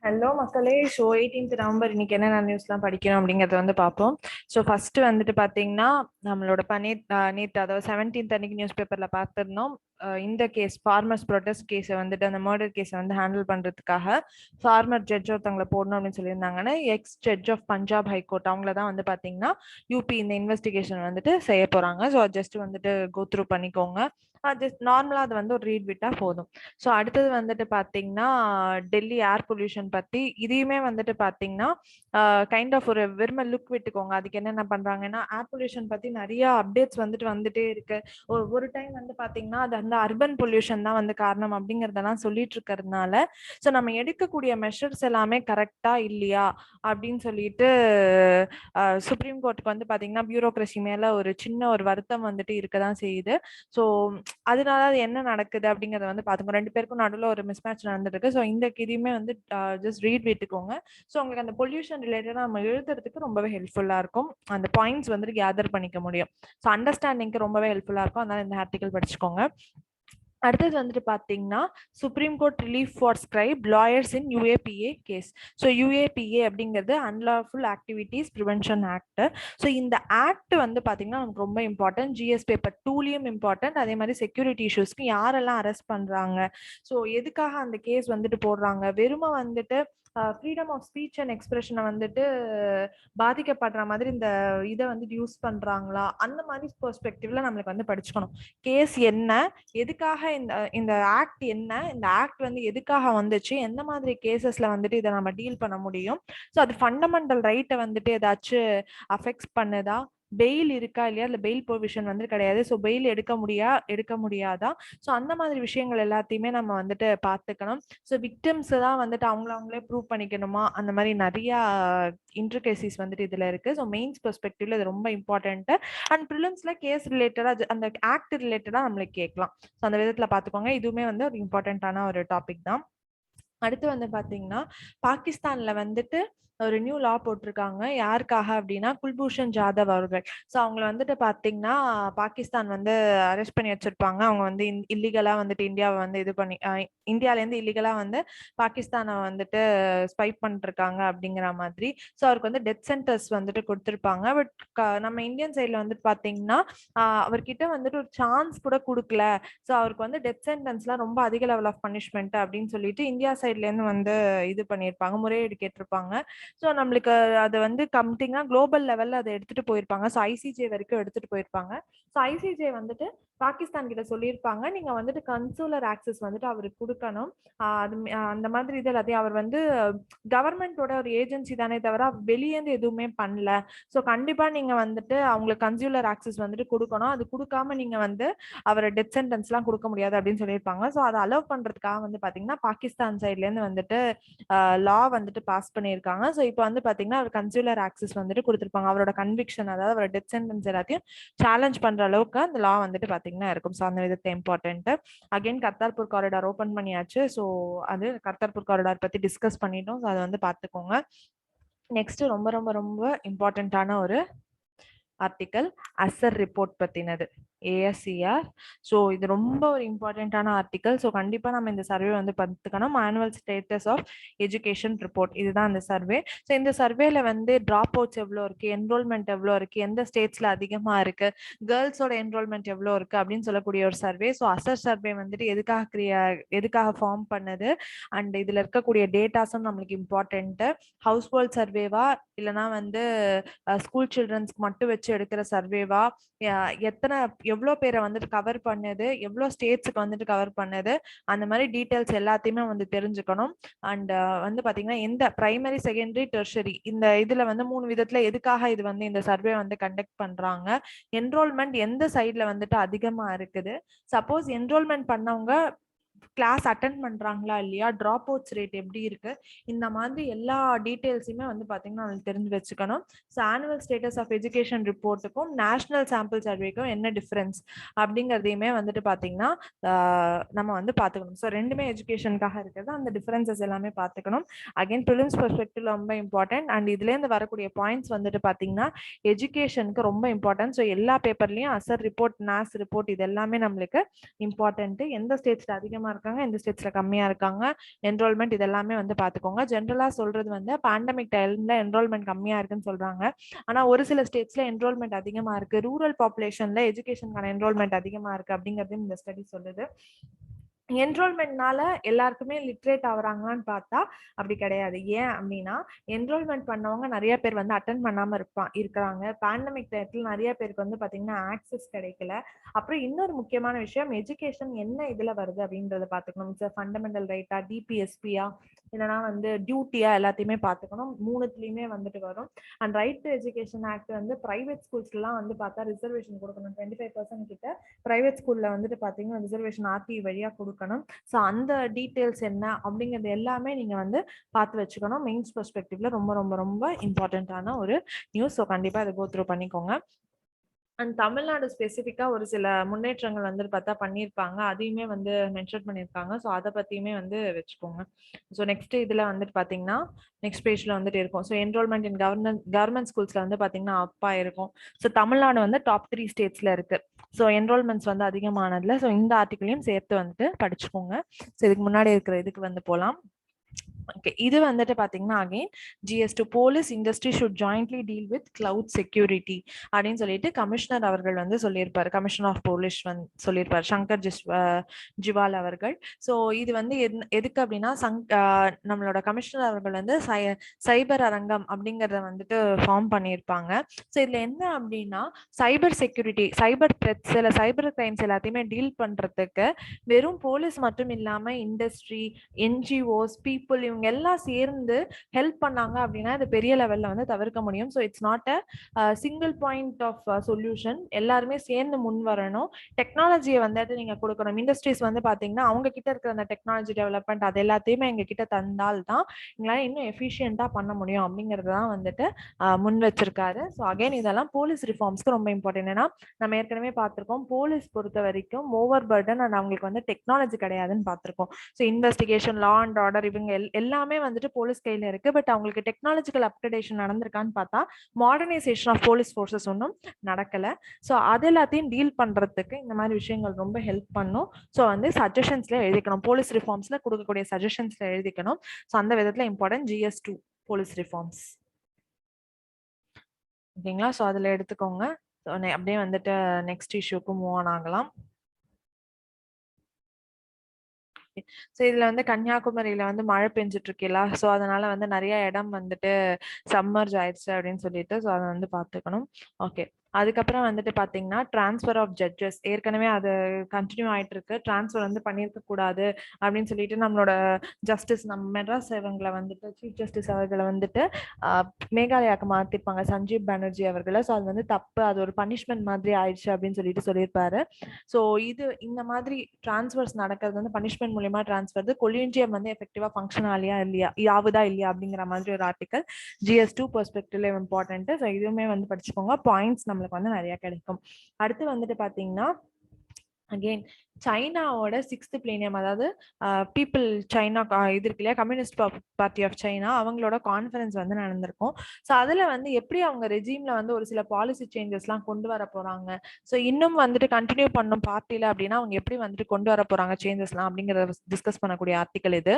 Hello மக்களே. Show 18th November இன்னைக்கு என்னென்ன நியூஸ்லாம் படிக்கணும் அப்படிங்கறத வந்து பார்ப்போம். ஸோ ஃபர்ஸ்ட் வந்துட்டு பார்த்தீங்கன்னா நம்மளோட நேற்று அதாவது 17th அன்னைக்கு நியூஸ் பேப்பர்ல பார்த்துருந்தோம். இந்த கேஸ் ஃபார்மர்ஸ் ப்ரொடெஸ்ட் கேஸை வந்துட்டு அந்த மர்டர் கேஸை வந்து ஹேண்டில் பண்றதுக்காக ஃபார்மர் ஜட்ஜ் ஒருத்தவங்களை போடணும் அப்படின்னு சொல்லியிருந்தாங்கன்னா ex judge of Punjab high court அவங்கள தான் வந்து பார்த்தீங்கன்னா யூபி இந்த இன்வெஸ்டிகேஷன் வந்துட்டு செய்ய போறாங்க. ஸோ ஜஸ்ட் வந்துட்டு கோ த்ரூ பண்ணிக்கோங்க. ஜஸ்ட் நார்மலா அது வந்து ஒரு ரீட் விட்டா போதும். ஸோ அடுத்தது வந்துட்டு பார்த்தீங்கன்னா டெல்லி ஏர் பொல்யூஷன் பத்தி இதையுமே வந்துட்டு பார்த்தீங்கன்னா கைண்ட் ஆஃப் ஒரு வெறும லுக் விட்டுக்கோங்க. அதுக்கு என்னென்ன பண்றாங்கன்னா ஏர் பொல்யூஷன் பத்தி நிறைய அப்டேட்ஸ் வந்துட்டே இருக்கு. ஒரு டைம் வந்து பார்த்தீங்கன்னா அது அந்த அர்பன் பொல்யூஷன் தான் வந்து காரணம் அப்படிங்கறதெல்லாம் சொல்லிட்டு இருக்கிறதுனால ஸோ நம்ம எடுக்கக்கூடிய மெஷர்ஸ் எல்லாமே கரெக்டா இல்லையா அப்படின்னு சொல்லிட்டு சுப்ரீம் கோர்ட்டுக்கு வந்து பார்த்தீங்கன்னா பியூரோக்ரஸி மேல ஒரு சின்ன ஒரு வருத்தம் வந்துட்டு இருக்கதான் செய்யுது. ஸோ அதனால அது என்ன நடக்குது அப்படிங்கறத வந்து பாத்துக்கோ. ரெண்டு பேருக்கும் நடுவில் ஒரு மிஸ்மேட்ச் நடந்துருக்கு. ஸோ இந்த இதையுமே வந்து ஜஸ்ட் ரீட் விட்டுக்கோங்க. ஸோ உங்களுக்கு அந்த பொல்யூஷன் ரிலேட்டடா நம்ம எழுதுறதுக்கு ரொம்பவே ஹெல்ப்ஃபுல்லா இருக்கும். அந்த பாயிண்ட்ஸ் வந்துட்டு கேதர் பண்ணிக்க முடியும். ஸோ அண்டர்ஸ்டாண்டிங்க்கு ரொம்பவே ஹெல்ப்ஃபுல்லா இருக்கும். அதனால இந்த ஆர்டிகல் படிச்சுக்கோங்க. அடுத்தது வந்துட்டு பார்த்தீங்கன்னா supreme court relief for scribe lawyers in UAPA case. So UAPA அப்படிங்கிறது unlawful activities prevention act. So இந்த ஆக்ட் வந்து பார்த்தீங்கன்னா நமக்கு ரொம்ப இம்பார்ட்டன்ட். ஜிஎஸ் பேப்பர் 2லயும் இம்பார்ட்டன்ட். அதே மாதிரி செக்யூரிட்டி இஷ்யூஸ்க்கு யாரெல்லாம் அரெஸ்ட் பண்றாங்க, ஸோ எதுக்காக அந்த கேஸ் வந்துட்டு போடுறாங்க, வெறுமை வந்துட்டு ஃப்ரீடம் ஆஃப் ஸ்பீச் அண்ட் எக்ஸ்பிரஷனை வந்துட்டு பாதிக்கப்படுற மாதிரி இந்த இதை வந்து யூஸ் பண்றாங்களா, அந்த மாதிரி பெர்ஸ்பெக்டிவ்ல நம்மளுக்கு வந்து படிச்சுக்கணும். கேஸ் என்ன, எதுக்காக இந்த இந்த ஆக்ட் என்ன, இந்த ஆக்ட் வந்து எதுக்காக வந்துச்சு, எந்த மாதிரி கேசஸ்ல வந்துட்டு இதை நம்ம டீல் பண்ண முடியும், ஸோ அது ஃபண்டமெண்டல் ரைட்டை வந்துட்டு ஏதாச்சும் அஃபெக்ட்ஸ் பண்ணுதா, பெயில் இருக்கா இல்லையா, இல்லை பெயில் ப்ரொவிஷன் வந்து கிடையாது, ஸோ பெயில் எடுக்க முடியாதா, ஸோ அந்த மாதிரி விஷயங்கள் எல்லாத்தையுமே நம்ம வந்துட்டு பார்த்துக்கணும். ஸோ விக்டிம்ஸ் தான் வந்துட்டு அவங்களே ப்ரூவ் பண்ணிக்கணுமா, அந்த மாதிரி நிறைய இன்ட்ரிகேசிஸ் வந்துட்டு இதுல இருக்கு. ஸோ மெயின்ஸ் பெர்ஸ்பெக்டிவ்ல இது ரொம்ப இம்பார்ட்டன்ட். அண்ட் ப்ரிலிம்ஸ்ல கேஸ் ரிலேட்டடா அந்த ஆக்ட் ரிலேட்டடா நம்மளுக்கு கேட்கலாம். ஸோ அந்த விதத்துல பாத்துக்கோங்க. இதுவுமே வந்து ஒரு இம்பார்ட்டன்டான ஒரு டாபிக் தான். அடுத்து வந்து பாத்தீங்கன்னா பாகிஸ்தான்ல வந்துட்டு ஒரு நியூ லா போட்டிருக்காங்க. யாருக்காக அப்படின்னா குல்பூஷன் ஜாதவ் அவர்கள். ஸோ அவங்கள வந்துட்டு பாத்தீங்கன்னா பாகிஸ்தான் வந்து அரெஸ்ட் பண்ணி வச்சிருப்பாங்க. அவங்க வந்து இல்லீகலா வந்துட்டு இந்தியாவை வந்து இது பண்ணி இந்தியால இருந்து இல்லீகலா வந்து பாகிஸ்தானை வந்துட்டு ஸ்பைப் பண்ணிருக்காங்க அப்படிங்கிற மாதிரி. ஸோ அவருக்கு வந்து டெத் சென்டர்ஸ் வந்துட்டு கொடுத்துருப்பாங்க. பட் நம்ம இந்தியன் சைட்ல வந்துட்டு பாத்தீங்கன்னா அவர்கிட்ட வந்துட்டு ஒரு சான்ஸ் கூட கொடுக்கல. ஸோ அவருக்கு வந்து டெத் சென்டென்ஸ்லாம் ரொம்ப அதிக லெவல் ஆஃப் பனிஷ்மெண்ட் அப்படின்னு சொல்லிட்டு இந்தியா சைட்ல இருந்து வந்து இது பண்ணியிருப்பாங்க, முறையீடு கேட்டிருப்பாங்க. ஸோ நம்மளுக்கு அது வந்து கம்ப்ளீட்டா குளோபல் லெவல்ல அதை எடுத்துட்டு போயிருப்பாங்க. ஸோ ஐசிஜே வரைக்கும் எடுத்துட்டு போயிருப்பாங்க. ஸோ ஐசிஜே வந்துட்டு பாகிஸ்தான் கிட்ட சொல்லியிருப்பாங்க, நீங்க வந்துட்டு கன்சூலர் ஆக்சஸ் வந்துட்டு அவருக்கு கொடுக்கணும். அந்த மாதிரி இது எல்லாத்தையும் அவர் வந்து கவர்மெண்டோட ஒரு ஏஜென்சி தானே தவிர வெளியேந்து எதுவுமே பண்ணல. ஸோ கண்டிப்பா நீங்க வந்துட்டு அவங்களுக்கு கன்சூலர் ஆக்சஸ் வந்துட்டு கொடுக்கணும். அது கொடுக்காம நீங்க வந்து அவரை டெத் சென்டென்ஸ் எல்லாம் கொடுக்க முடியாது அப்படின்னு சொல்லியிருப்பாங்க. ஸோ அதை அலோவ் பண்றதுக்காக வந்து பாத்தீங்கன்னா பாகிஸ்தான் சைட்ல இருந்து வந்துட்டு லா வந்துட்டு பாஸ் பண்ணியிருக்காங்க. ஸோ இப்போ வந்து பாத்தீங்கன்னா அவர் கன்சூலர் ஆக்சஸ் வந்துட்டு கொடுத்துருப்பாங்க. அவரோட கன்விக்ஷன், அதாவது அவரோட டெத் சென்டென்ஸ் எல்லாத்தையும் சேலஞ்ச் பண்ற அளவுக்கு அந்த லா வந்துட்டு பாத்தீங்கன்னா இருக்கும். ஸோ அந்த விதத்தை important. Again Kartarpur corridor open பண்ணியாச்சு. ஸோ அது கர்த்தார்பூர் காரிடார் பத்தி டிஸ்கஸ் பண்ணிட்டோம். ஸோ அதை வந்து பாத்துக்கோங்க. நெக்ஸ்ட் ரொம்ப ரொம்ப ரொம்ப இம்பார்ட்டன்டான ஒரு ஆர்டிக்கல் அசர் ரிப்போர்ட் பத்தினது, ஏஎஸ்சிஆர். ஸோ இது ரொம்ப ஒரு இம்பார்ட்டன்டான ஆர்டிக்கல். ஸோ கண்டிப்பா நம்ம இந்த சர்வே வந்து பார்த்துக்கணும். Annual status of education report, இதுதான் அந்த சர்வே. ஸோ இந்த சர்வேல வந்து டிராப் அவுட்ஸ் எவ்வளோ இருக்கு, என்ரோல்மெண்ட் எவ்வளோ இருக்கு, எந்த ஸ்டேட்ஸ்ல அதிகமா இருக்கு, கேர்ள்ஸோட என்ரோல்மெண்ட் எவ்வளோ இருக்கு அப்படின்னு சொல்லக்கூடிய ஒரு சர்வே. ஸோ அசர் சர்வே வந்துட்டு எதுக்காக ஃபார்ம் பண்ணது, அண்ட் இதுல இருக்கக்கூடிய டேட்டாஸும் நம்மளுக்கு இம்பார்ட்டன்ட். ஹவுஸ் ஹோல்ட் சர்வேவா இல்லைன்னா வந்து ஸ்கூல் சில்ட்ரன்ஸ்க்கு மட்டும் வச்சு எடுக்கிற சர்வேவா, எவ்வளோ பேரை வந்துட்டு கவர் பண்ணுது, எவ்வளோ ஸ்டேட்ஸுக்கு வந்துட்டு கவர் பண்ணுது, அந்த மாதிரி டீட்டெயில்ஸ் எல்லாத்தையுமே வந்து தெரிஞ்சுக்கணும். அண்ட் வந்து பாத்தீங்கன்னா எந்த பிரைமரி, செகண்டரி, டெர்ஷரி இந்த இதுல வந்து 3 விதத்துல எதுக்காக இது வந்து இந்த சர்வே வந்து கண்டக்ட் பண்றாங்க, என்ரோல்மெண்ட் எந்த சைட்ல வந்துட்டு அதிகமா இருக்குது, சப்போஸ் என்ரோல்மெண்ட் பண்ணவங்க கிளாஸ் அட்டென்ட் பண்றாங்களா இல்லையா, டிராப் அவுட்ஸ் ரேட் எப்படி இருக்கு, இந்த மாதிரி எல்லா டீட்டெயில்ஸுமே வந்து பாத்தீங்கன்னா தெரிஞ்சு வச்சுக்கணும். So annual status of education ரிப்போர்ட்டுக்கும் நேஷனல் சாம்பிள் சர்வேக்கும் என்ன டிஃபரன்ஸ் அப்படிங்கிறதையுமே வந்துட்டு பாத்தீங்கன்னா நம்ம வந்து பாத்துக்கணும். ஸோ ரெண்டுமே எஜுகேஷனுக்காக இருக்கிறது, அந்த டிஃபரன்சஸ் எல்லாமே பாத்துக்கணும். அகைன் ப்ரிலிம்ஸ் பெர்ஸ்பெக்டிவ் ரொம்ப இம்பார்ட்டன்ட். அண்ட் இதுல இருந்து வரக்கூடிய பாயிண்ட்ஸ் வந்துட்டு பாத்தீங்கன்னா எஜுகேஷனுக்கு ரொம்ப இம்பார்ட்டன்ட். ஸோ எல்லா பேப்பர்லயும் அசர் ரிப்போர்ட், நாஸ் ரிப்போர்ட் இது எல்லாமே நம்மளுக்கு இம்பார்ட்டன்ட். எந்த ஸ்டேட்ஸ்ல அதிகமா அதிகமா இருக்காங்க, எந்த ஸ்டேட்ஸ்ல கம்மியா இருக்காங்க, என்ரோல்மெண்ட் இதெல்லாமே வந்து பாத்துக்கோங்க. ஜென்ரலா சொல்றது வந்து பேண்டமிக் டைம்ல என்ரோல்மெண்ட் கம்மியா இருக்குன்னு சொல்றாங்க. ஆனா ஒரு சில ஸ்டேட்ஸ்ல என்ரோல்மெண்ட் அதிகமா இருக்கு, ரூரல் பாப்புலேஷன்ல எஜுகேஷனுக்கான என்ரோல்மெண்ட் அதிகமா இருக்கு அப்படிங்கறதையும் இந்த ஸ்டடி சொல்லுது. என்ரோல்மெண்ட்னால எல்லாருக்குமே லிட்ரேட் ஆகுறாங்களான்னு பார்த்தா அப்படி கிடையாது. ஏன் அப்படின்னா என்ரோல்மெண்ட் பண்ணவங்க நிறைய பேர் வந்து அட்டன் பண்ணாம இருக்கிறாங்க. பேண்டமிக் டயத்துல நிறைய பேருக்கு வந்து பாத்தீங்கன்னா ஆக்சஸ் கிடைக்கல. அப்புறம் இன்னொரு முக்கியமான விஷயம், எஜுகேஷன் என்ன இதுல வருது அப்படின்றத பாத்துக்கணும். இட்ஸ் ஃபண்டமெண்டல் ரைட்டா, டிபிஎஸ்பியா, இல்லைன்னா வந்து டியூட்டியா, எல்லாத்தையுமே பாத்துக்கணும். மூணுத்துலயுமே வந்துட்டு வரும். And right to education act வந்து பிரைவேட் ஸ்கூல்ஸ்லாம் வந்து பார்த்தா ரிசர்வேஷன் கொடுக்கணும். 25% கிட்ட பிரைவேட் ஸ்கூல்ல வந்துட்டு பாத்தீங்கன்னா ரிசர்வேஷன் ஆர்டி வழியா கொடுக்கணும். ஸோ அந்த டீட்டெயில்ஸ் என்ன அப்படிங்கிறது எல்லாமே நீங்க வந்து பார்த்து வச்சுக்கணும். மெயின்ஸ் பெர்ஸ்பெக்டிவ்ல ரொம்ப ரொம்ப ரொம்ப இம்பார்ட்டன்டான ஒரு நியூஸ். ஸோ கண்டிப்பா அதை கோ த்ரூ பண்ணிக்கோங்க. அண்ட் தமிழ்நாடு ஸ்பெசிஃபிக்கா ஒரு சில முன்னேற்றங்கள் வந்து பார்த்தா பண்ணியிருப்பாங்க, அதையுமே வந்து மென்ஷன் பண்ணியிருக்காங்க. ஸோ அதை பத்தியுமே வந்து வச்சுக்கோங்க. ஸோ நெக்ஸ்ட் இதுல வந்துட்டு பாத்தீங்கன்னா நெக்ஸ்ட் பேஜ்ல வந்துட்டு இருக்கும். ஸோ என்ரோல்மெண்ட் இன் கவர்மெண்ட் ஸ்கூல்ஸ்ல வந்து பாத்தீங்கன்னா அப்பா இருக்கும். ஸோ தமிழ்நாடு வந்து டாப் 3 ஸ்டேட்ஸ்ல இருக்கு. ஸோ என்ரோல்மெண்ட்ஸ் வந்து அதிகமானதுல. ஸோ இந்த ஆர்டிகிளையும் சேர்த்து வந்துட்டு படிச்சுக்கோங்க. ஸோ இதுக்கு முன்னாடி இருக்கிற இதுக்கு வந்து போகலாம். ஓகே, இது வந்துட்டு பாத்தீங்கன்னா again GS2 police industry should jointly deal with cloud security அப்படின்னு சொல்லிட்டு கமிஷனர் அவர்கள் வந்து சொல்லியிருப்பாரு. கமிஷனர் ஆஃப் போலீஸ் வந்து சொல்லியிருப்பாரு, சங்கர் ஜிவால் அவர்கள். ஸோ இது வந்து எதுக்கு அப்படின்னா நம்மளோட கமிஷனர் அவர்கள் வந்து சைபர் அரங்கம் அப்படிங்கறத வந்துட்டு ஃபார்ம் பண்ணியிருப்பாங்க. ஸோ இதுல என்ன அப்படின்னா சைபர் செக்யூரிட்டி, சைபர் த்ரெட்ஸ், இல்ல சைபர் கிரைம்ஸ் எல்லாத்தையுமே டீல் பண்றதுக்கு வெறும் போலீஸ் மட்டும் இல்லாம இண்டஸ்ட்ரி, NGOs, பீப்புள், இவங்க எல்லாம் சேர்ந்து ஹெல்ப் பண்ணாங்க அப்படின்னா இது பெரிய லெவல்ல வந்து தவிர்க்க முடியும். So it's not a single point of solution. எல்லாருமே சேர்ந்து முன் வரணும். டெக்னாலஜியை வந்துட்டு நீங்க கொடுக்கணும். இண்டஸ்ட்ரீஸ் வந்து பாத்தீங்கன்னா அவங்க கிட்ட இருக்கிற அந்த டெக்னாலஜி டெவலப்மெண்ட் அது எல்லாத்தையுமே எங்க கிட்ட தந்தால் தான் எங்களால இன்னும் எஃபிஷியண்டா பண்ண முடியும் அப்படிங்கிறது தான் வந்துட்டு முன் வச்சிருக்காரு. ஸோ அகைன் இதெல்லாம் போலீஸ் ரிஃபார்ம்ஸ்க்கு ரொம்ப இம்பார்ட்டன்ட். ஏன்னா நம்ம ஏற்கனவே பார்த்திருக்கோம், போலீஸ் பொறுத்த வரைக்கும் ஓவர் பர்டன் அண்ட் அவங்களுக்கு வந்து டெக்னாலஜி கிடையாதுன்னு பார்த்திருக்கோம். So investigation, law and order, இவங்க எல்லாமே வந்துட்டு போலீஸ் கையில இருக்கு. பட் அவங்களுக்கு டெக்னாலஜிக்கல் அப்கிரேடேஷன் நடந்திருக்கான்னு பார்த்தா மாடர்னைசேஷன் ஆஃப் போலீஸ் ஃபோர்ஸஸ் ஒன்றும் நடக்கல. ஸோ அது எல்லாத்தையும் டீல் பண்றதுக்கு இந்த மாதிரி விஷயங்கள் ரொம்ப ஹெல்ப் பண்ணும். ஸோ வந்து சஜஷன்ஸ்ல எழுதிக்கணும், போலீஸ் ரிஃபார்ம்ஸ்ல கொடுக்கக்கூடிய சஜஷன்ஸ்ல எழுதிக்கணும். ஸோ அந்த விதத்துல இம்பார்ட்டன்ட் GS2 போலீஸ் ரிஃபார்ம்ஸ். ஓகேங்களா? ஸோ அதுல எடுத்துக்கோங்க. அப்படியே வந்துட்டு நெக்ஸ்ட் இஷ்யூக்கு மூவ் ஆன் ஆகலாம். ஸோ இதுல வந்து கன்னியாகுமரியில வந்து மழை பெஞ்சிட்டு இருக்குல்ல, ஸோ அதனால வந்து நிறைய இடம் வந்துட்டு சம்மர்ஜ் ஆயிடுச்சு அப்படின்னு சொல்லிட்டு ஸோ அதை வந்து பார்த்துக்கணும். ஓகே, அதுக்கப்புறம் வந்துட்டு பாத்தீங்கன்னா டிரான்ஸ்ஃபர் ஆஃப் ஜட்ஜஸ் ஏற்கனவே அது கண்டினியூ ஆயிட்டு இருக்கு. டிரான்ஸ்ஃபர் வந்து பண்ணியிருக்க கூடாது அப்படின்னு சொல்லிட்டு நம்மளோட ஜஸ்டிஸ், நம்ம மெட்ராஸ் இவங்களை வந்துட்டு சீஃப் ஜஸ்டிஸ் அவர்களை வந்துட்டு மேகாலயாவுக்கு மாத்திருப்பாங்க, சஞ்சீப் பானர்ஜி அவர்களை. ஸோ அது வந்து தப்பு, அது ஒரு பனிஷ்மெண்ட் மாதிரி ஆயிடுச்சு அப்படின்னு சொல்லிட்டு சொல்லியிருப்பாரு. ஸோ இது இந்த மாதிரி டிரான்ஸ்ஃபர்ஸ் நடக்கிறது வந்து பனிஷ்மெண்ட் மூலியமா டிரான்ஸ்ஃபர், கொலிஜியம் வந்து எஃபெக்டிவா ஃபங்க்ஷன் ஆலியா இல்லையா, ஆகுதா இல்லையா அப்படிங்கிற மாதிரி ஒரு ஆர்டிகல் GS2 பெர்ஸ்பெக்டிவ்ல இம்பார்ட்டன்ட். ஸோ இதுவுமே வந்து படிச்சுக்கோங்க, பாயிண்ட்ஸ் நம்மளுக்கு வந்து நிறைய கிடைக்கும். அடுத்து வந்துட்டு பாத்தீங்கன்னா அகெயின் சைனாவோட 6th பிளேனியம், அதாவது பீப்புள் சைனா இது இருக்கு இல்லையா, கம்யூனிஸ்ட் பார்ட்டி ஆஃப் சைனா, அவங்களோட கான்ஃபரன்ஸ் வந்து நடந்திருக்கும். ஸோ அதுல வந்து எப்படி அவங்க ரெஜிம்ல வந்து ஒரு சில பாலிசி சேஞ்சஸ்லாம் கொண்டு வர போறாங்க, ஸோ இன்னும் வந்துட்டு கண்டினியூ பண்ணும் பார்ட்டில அப்படின்னா அவங்க எப்படி வந்துட்டு கொண்டு வர போறாங்க சேஞ்சஸ்லாம் அப்படிங்கறத டிஸ்கஸ் பண்ணக்கூடிய ஆர்டிகல் இது.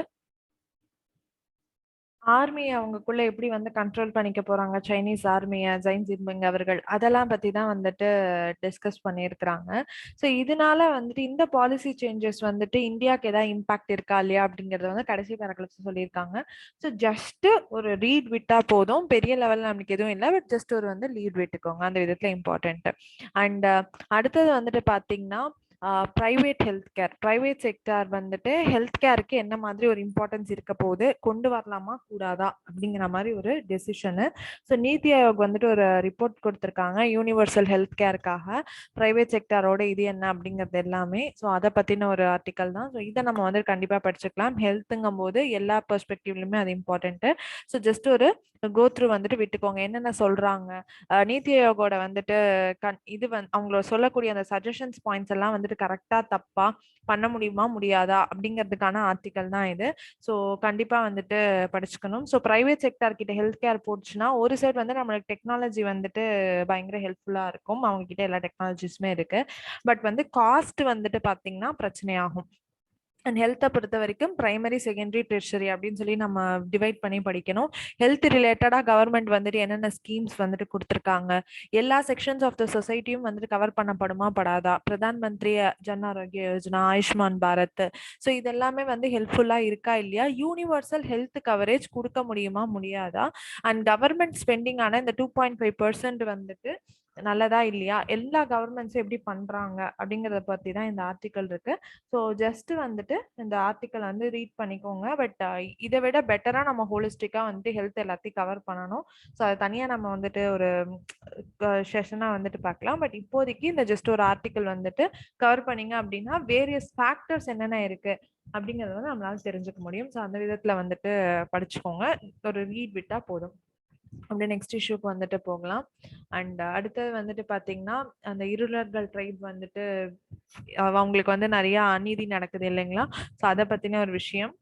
ஆர்மி அவங்களுக்குள்ள எப்படி வந்து கண்ட்ரோல் பண்ணிக்க போறாங்க, சைனீஸ் ஆர்மியை, ஜைன் ஜின்பிங் அவர்கள், அதெல்லாம் பத்தி தான் வந்துட்டு டிஸ்கஸ் பண்ணியிருக்கிறாங்க. ஸோ இதனால வந்துட்டு இந்த பாலிசி சேஞ்சஸ் வந்துட்டு இந்தியாவுக்கு ஏதாவது இம்பாக்ட் இருக்கா இல்லையா அப்படிங்கறத வந்து கடைசி பேராகிராஃப்ல சொல்லியிருக்காங்க. ஸோ ஜஸ்ட் ஒரு ரீட் விட்டா போதும், பெரிய லெவல்ல நமக்கு எதுவும் இல்லை, பட் ஜஸ்ட் ஒரு வந்து லீட் விட்டுக்கோங்க, அந்த விதத்துல இம்பார்ட்டன்ட். அண்ட் அடுத்தது வந்துட்டு பாத்தீங்கன்னா private health care, private sector வந்துட்டு ஹெல்த் கேருக்கு என்ன மாதிரி ஒரு இம்பார்ட்டன்ஸ் இருக்க போகுது, கொண்டு வரலாமா கூடாதா அப்படிங்கிற மாதிரி ஒரு டெசிஷனு. ஸோ நீத்தி ஆயோக் வந்துட்டு ஒரு ரிப்போர்ட் கொடுத்துருக்காங்க யூனிவர்சல் ஹெல்த் கேருக்காக, பிரைவேட் செக்டாரோட இது என்ன அப்படிங்கிறது எல்லாமே. ஸோ அதை பத்தின ஒரு ஆர்டிக்கல் தான். ஸோ இதை நம்ம வந்து கண்டிப்பா படிச்சுக்கலாம். ஹெல்த்துங்கும் போது எல்லா பெர்ஸ்பெக்டிவ்லயுமே அது இம்பார்ட்டன்ட். ஸோ ஜஸ்ட் ஒரு கோ த்ரூ வந்துட்டு விட்டுக்கோங்க, என்னென்ன சொல்றாங்க, நீத்தி ஆயோகோட வந்துட்டு இது வந்து அவங்களோட சொல்லக்கூடிய அந்த சஜஷன்ஸ் பாயிண்ட்ஸ் எல்லாம் வந்துட்டு கரெக்டா தப்பா, பண்ண முடியுமா முடியாதா அப்படிங்கிறதுக்கான ஆர்டிக்கல் தான் இது. ஸோ கண்டிப்பா வந்துட்டு படிச்சுக்கணும். ஸோ பிரைவேட் செக்டார் கிட்ட ஹெல்த் கேர் போச்சுன்னா ஒரு சைட் வந்து நம்மளுக்கு டெக்னாலஜி வந்துட்டு பயங்கர ஹெல்ப்ஃபுல்லா இருக்கும், அவங்க கிட்ட எல்லா டெக்னாலஜிஸுமே இருக்கு. பட் வந்து காஸ்ட் வந்துட்டு பாத்தீங்கன்னா பிரச்சனையாகும். அண்ட் ஹெல்த்தை பொறுத்த வரைக்கும் பிரைமரி, செகண்டரி, டெர்ஷரி அப்படின்னு சொல்லி நம்ம டிவைட் பண்ணி படிக்கணும். ஹெல்த் ரிலேட்டடாக கவர்மெண்ட் வந்துட்டு என்னென்ன ஸ்கீம்ஸ் வந்துட்டு கொடுத்துருக்காங்க, எல்லா செக்ஷன்ஸ் ஆஃப் த சொசைட்டியும் வந்துட்டு கவர் பண்ணப்படுமா படாதா, பிரதான் மந்திரி ஜன் ஆரோக்கிய யோஜனா, ஆயுஷ்மான் பாரத், ஸோ இதெல்லாமே வந்து ஹெல்ப்ஃபுல்லாக இருக்கா இல்லையா, யூனிவர்சல் ஹெல்த் கவரேஜ் கொடுக்க முடியுமா முடியாதா, அண்ட் கவர்மெண்ட் ஸ்பெண்டிங் ஆன இந்த 2.5% வந்துட்டு நல்லதா இல்லையா, எல்லா கவர்மெண்ட்ஸும் எப்படி பண்றாங்க அப்படிங்கறத பத்தி தான் இந்த ஆர்டிக்கல் இருக்கு. ஸோ ஜஸ்ட் வந்துட்டு இந்த ஆர்டிக்கல் வந்து ரீட் பண்ணிக்கோங்க. பட் இதை விட பெட்டரா நம்ம ஹோலிஸ்டிக்கா வந்துட்டு ஹெல்த் எல்லாத்தையும் கவர் பண்ணணும். ஸோ அது தனியா நம்ம வந்துட்டு ஒரு செஷனா வந்துட்டு பார்க்கலாம். பட் இப்போதைக்கு இந்த ஜஸ்ட் ஒரு ஆர்டிக்கல் வந்துட்டு கவர் பண்ணீங்க அப்படின்னா வேரியஸ் ஃபேக்டர்ஸ் என்னென்ன இருக்கு அப்படிங்கறத வந்து நம்மளால தெரிஞ்சுக்க முடியும். ஸோ அந்த விதத்துல வந்துட்டு படிச்சுக்கோங்க. ஒரு ரீட் விட்டா போதும். அப்படியே நெக்ஸ்ட் இஷ்யூக்கு வந்துட்டு போகலாம். அண்ட் அடுத்தது வந்துட்டு பாத்தீங்கன்னா அந்த இருளர்கள் ட்ரைப் வந்துட்டு அவங்களுக்கு வந்து நிறைய அநீதி நடக்குது இல்லைங்களா, ஸோ அதை பத்தின ஒரு விஷயம்.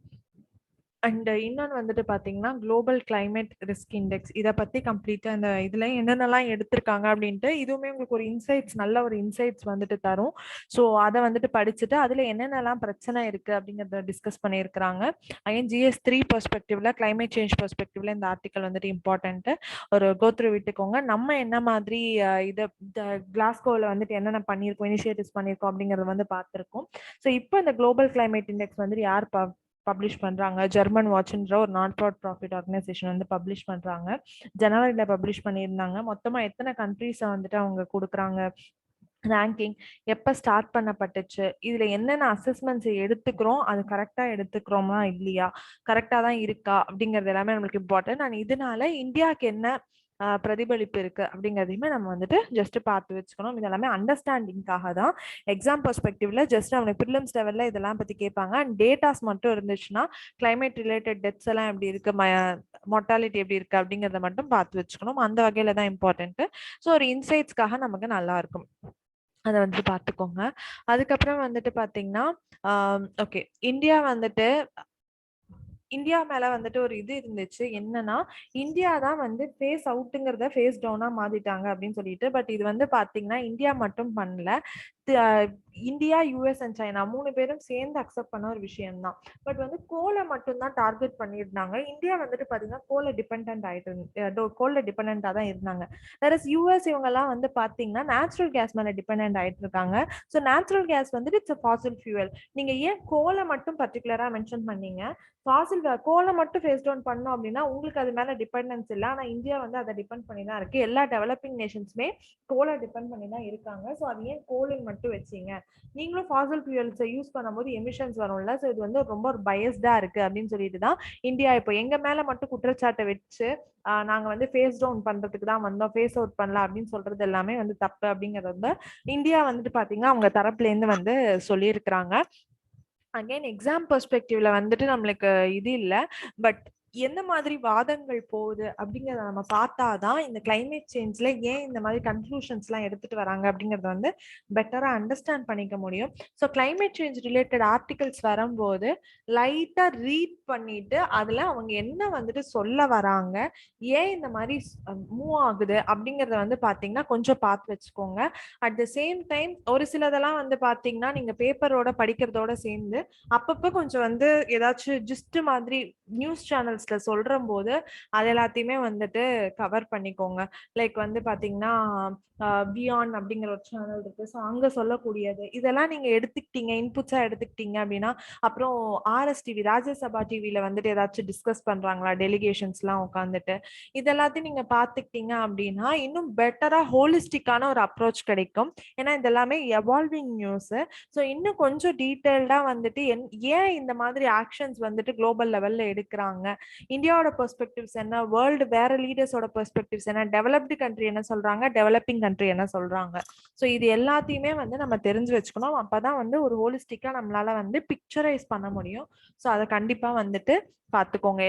அண்ட் இன்னொன்று வந்துட்டு பார்த்தீங்கன்னா குளோபல் கிளைமேட் ரிஸ்க் இண்டெக்ஸ், இதை பற்றி கம்ப்ளீட்டாக இந்த இதில் என்னென்னலாம் எடுத்திருக்காங்க அப்படின்ட்டு இதுவுமே உங்களுக்கு ஒரு இன்சைட்ஸ், நல்ல ஒரு இன்சைட்ஸ் வந்துட்டு தரும். ஸோ அதை வந்துட்டு படிச்சுட்டு அதில் என்னென்னலாம் பிரச்சனை இருக்குது அப்படிங்கிறத டிஸ்கஸ் பண்ணியிருக்கிறாங்க. அகைன் GS3 பெர்ஸ்பெக்டிவ்ல, கிளைமேட் சேஞ்ச் பெர்ஸ்பெக்டிவ்ல இந்த ஆர்டிக்கல் வந்துட்டு இம்பார்ட்டன்ட்டு. ஒரு கோத்ரூ விட்டுக்கோங்க. நம்ம என்ன மாதிரி இதை கிளாஸ்கோவில் வந்துட்டு என்னென்ன பண்ணியிருக்கோம், இனிஷியேட்டிவ்ஸ் பண்ணியிருக்கோம் அப்படிங்கிறத வந்து பார்த்துருக்கோம். ஸோ இப்போ இந்த குளோபல் கிளைமேட் இண்டெக்ஸ் வந்துட்டு யார் பப்ளிஷ் பண்றாங்க, ஜெர்மன் வாட்ச்ன்ற ஒரு நான் ப்ராஃபிட் ஆர்கனைசேஷன் வந்து பப்ளிஷ் பண்றாங்க. ஜனவரியில பப்ளிஷ் பண்ணியிருந்தாங்க. மொத்தமா எத்தனை கண்ட்ரீஸை வந்துட்டு அவங்க கொடுக்குறாங்க, ரேங்கிங் எப்ப ஸ்டார்ட் பண்ணப்பட்டுச்சு, இதுல என்னென்ன அசஸ்மெண்ட்ஸ் எடுத்துக்கிறோம், அது கரெக்டா எடுத்துக்கிறோமா இல்லையா, கரெக்டா தான் இருக்கா அப்படிங்கிறது எல்லாமே நம்மளுக்கு இம்பார்ட்டன்ட். அண்ட் இதனால இந்தியாவுக்கு என்ன பிரதிபலிப்பு இருக்கு அப்படிங்கிறதையுமே நம்ம வந்துட்டு ஜஸ்ட் பார்த்து வச்சுக்கணும். இதெல்லாமே அண்டர்ஸ்டாண்டிங்காக தான். எக்ஸாம் பெர்ஸ்பெக்டிவ்ல ஜஸ்ட் அவனுக்கு ப்ரிலிம்ஸ் லெவல்ல இதெல்லாம் பத்தி கேட்பாங்க. அண்ட் டேட்டாஸ் மட்டும் இருந்துச்சுன்னா கிளைமேட் ரிலேட்டட் டெத்ஸ் எல்லாம் எப்படி இருக்கு, மொர்டாலிட்டி எப்படி இருக்கு அப்படிங்கிறத மட்டும் பார்த்து வச்சுக்கணும். அந்த வகையில தான் இம்பார்ட்டன்ட். ஸோ ஒரு இன்சைட்ஸ்க்காக நமக்கு நல்லா இருக்கும், அதை வந்துட்டு பார்த்துக்கோங்க. அதுக்கப்புறம் வந்துட்டு பார்த்தீங்கன்னா ஓகே, இந்தியா மேல வந்துட்டு ஒரு இது இருந்துச்சு என்னன்னா, இந்தியா தான் வந்து ஃபேஸ் அவுட்டுங்கிறத ஃபேஸ் டவுனா மாத்திட்டாங்க அப்படின்னு சொல்லிட்டு. பட் இது வந்து பாத்தீங்கன்னா இந்தியா மட்டும் பண்ணல, இந்தியா, US அண்ட் சைனா 3 பேரும் சேர்ந்து அக்செப்ட் பண்ண ஒரு விஷயம் தான். பட் வந்து கோலை மட்டும் தான் டார்கெட் பண்ணியிருந்தாங்க. இந்தியா வந்துட்டு பாத்தீங்கன்னா கோலை டிபெண்ட் ஆயிட்டு கோல்ல டிபெண்டா தான் இருந்தாங்க. வேற US இவங்க எல்லாம் வந்து பாத்தீங்கன்னா நேச்சுரல் கேஸ் மேல டிபெண்ட் ஆயிட்டு இருக்காங்க. ஸோ நேச்சுரல் கேஸ் வந்துட்டு இட்ஸ் ஃபாசில் ஃபியூவல். நீங்க ஏன் கோலை மட்டும் பர்டிகுலரா மென்ஷன் பண்ணீங்க, ஃபாசில் கோலை மட்டும் ஃபேஸ் டவுன் பண்ணோம் அப்படின்னா உங்களுக்கு அது மேல டிபெண்டன்ஸ் இல்லை. ஆனா இந்தியா வந்து அதை டிபெண்ட் பண்ணி தான் இருக்கு. எல்லா டெவலப்பிங் நேஷன்ஸுமே கோலை டிபெண்ட் பண்ணி தான் இருக்காங்க. ஸோ அது ஏன் கோலிங் மட்டும் வச்சீங்க, நீங்களும் ஃபாசில் ஃபியூயல்ஸை யூஸ் பண்ணும்போது எமிஷன்ஸ் வரும்ல, ஸோ இது வந்து ரொம்ப ஒரு பயஸ்டா இருக்கு அப்படின்னு சொல்லிட்டு தான் இந்தியா இப்போ எங்க மேல மட்டும் குற்றச்சாட்டை வச்சு நாங்க வந்து ஃபேஸ் டவுன் பண்றதுக்கு தான் வந்தோம், ஃபேஸ் அவுட் பண்ணலாம் அப்படின்னு சொல்றது எல்லாமே வந்து தப்பு அப்படிங்கறது வந்து இந்தியா வந்துட்டு பாத்தீங்கன்னா அவங்க தரப்புல இருந்து வந்து சொல்லியிருக்கிறாங்க. அகைன் எக்ஸாம் பெர்ஸ்பெக்டிவ்ல வந்துட்டு நம்மளுக்கு இது இல்லை. பட் எந்த மாதிரி வாதங்கள் போகுது அப்படிங்கிறத நம்ம பார்த்தாதான் இந்த கிளைமேட் சேஞ்ச்ல ஏன் இந்த மாதிரி கன்க்ளூஷன்ஸ் எல்லாம் எடுத்துட்டு வராங்க அப்படிங்கறத வந்து பெட்டரா அண்டர்ஸ்டாண்ட் பண்ணிக்க முடியும். So climate change related articles வரும்போது லைட்டா ரீட் பண்ணிட்டு அதுல அவங்க என்ன வந்துட்டு சொல்ல வராங்க, ஏன் இந்த மாதிரி மூவ் ஆகுது அப்படிங்கறத வந்து பாத்தீங்கன்னா கொஞ்சம் பார்த்து வச்சுக்கோங்க. அட் த சேம் டைம் ஒரு சிலதெல்லாம் வந்து பாத்தீங்கன்னா நீங்க பேப்பரோட படிக்கிறதோட சேர்ந்து அப்பப்ப கொஞ்சம் வந்து ஏதாச்சும் ஜிஸ்ட் மாதிரி நியூஸ் சேனல்ஸ்ல சொல்ற போது அது எல்லாத்தையுமே வந்துட்டு கவர் பண்ணிக்கோங்க. லைக் வந்து பாத்தீங்கன்னா பியாண்ட் அப்படிங்கிற ஒரு சேனல் இருக்கு. ஸோ அங்க சொல்லக்கூடியது இதெல்லாம் நீங்க எடுத்துக்கிட்டீங்க, இன்புட்ஸா எடுத்துக்கிட்டீங்க அப்படின்னா, அப்புறம் RSTV, ராஜ்யசபா டிவில வந்துட்டு ஏதாச்சும் டிஸ்கஸ் பண்றாங்களா டெலிகேஷன்ஸ் எல்லாம் உட்காந்துட்டு, இதெல்லாத்தையும் நீங்க பாத்துக்கிட்டீங்க அப்படின்னா இன்னும் பெட்டரா ஹோலிஸ்டிக்கான ஒரு அப்ரோச் கிடைக்கும். ஏன்னா இதெல்லாமே எவால்விங் நியூஸ். ஸோ இன்னும் கொஞ்சம் டீட்டெயில்டா வந்துட்டு ஏன் இந்த மாதிரி ஆக்ஷன்ஸ் வந்துட்டு குளோபல் லெவல்ல எடுக்கிறாங்க, இந்தியாவோட பெர்ஸ்பெக்டிவ்ஸ் என்ன, வேர்ல்டு வேற லீடர்ஸோட பெர்ஸ்பெக்டிவ்ஸ் என்ன, டெவலப்டு கண்ட்ரி என்ன சொல்றாங்க, டெவலப்பிங் கண்ட்ரி என்ன சொல்றாங்க, ஸோ இது எல்லாத்தையுமே வந்து நம்ம தெரிஞ்சு வச்சுக்கணும். அப்பதான் வந்து ஒரு ஹோலிஸ்டிக்கா நம்மளால வந்து பிக்சரைஸ் பண்ண முடியும். ஸோ அதை கண்டிப்பா வந்துட்டு பார்த்துக்கோங்க.